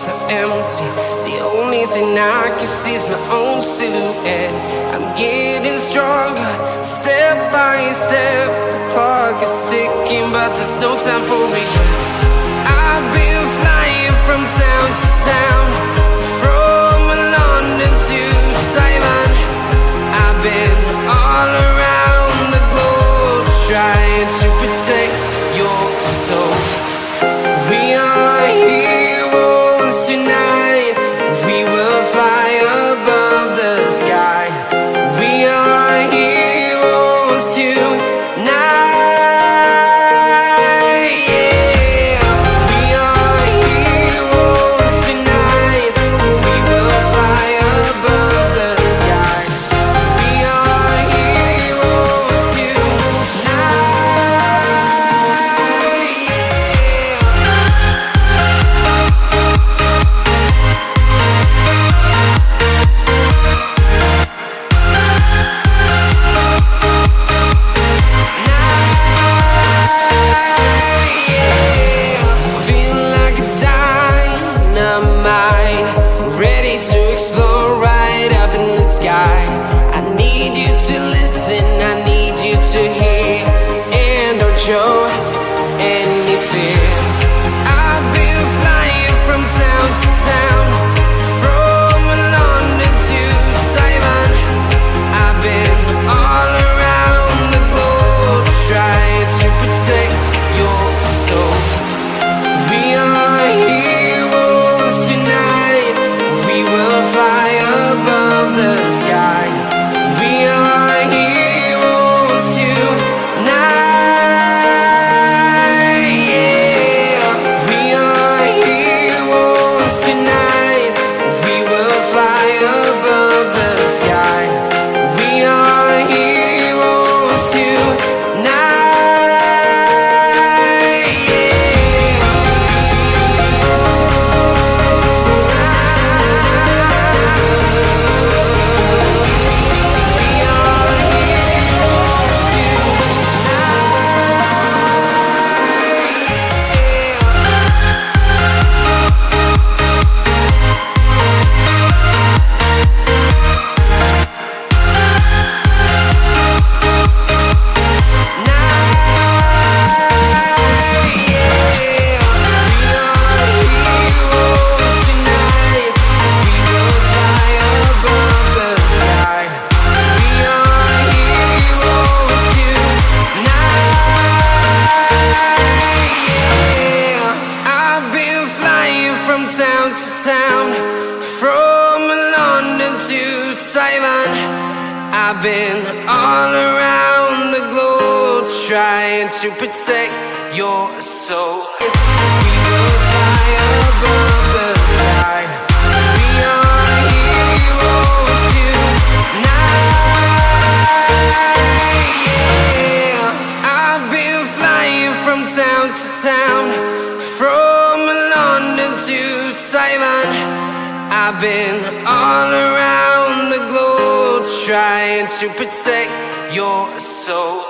so empty. The only thing I can see is my own silhouette. I'm getting stronger, step by step. The clock is ticking, but there's no time for regrets. I've been flying from town to town, from London to Taiwan. I've been all around the globe, trying to protect your soul. We are heroes tonight. We will fly above the sky. We are heroes tonight. Yeah. We are heroes tonight. We will fly above the sky. We are heroes tonight. Ready to explore right up in the sky. I need you to listen, I need you to hear, and don't show any fear. I've been flying from town to town, from London to Taiwan. I've been all around the globe, trying to protect your soul. We are heroes tonight. We will fly above the sky. We are heroes tonight. Yeah. We are heroes tonight. We will fly above the sky. We are heroes tonight. From town to town, from London to Taiwan. I've been all around the globe, trying to protect your soul. We will fly above the sky. We are heroes tonight. Yeah. I've been flying from town to town, from London to Taiwan. I've been all around the globe, trying to protect your soul.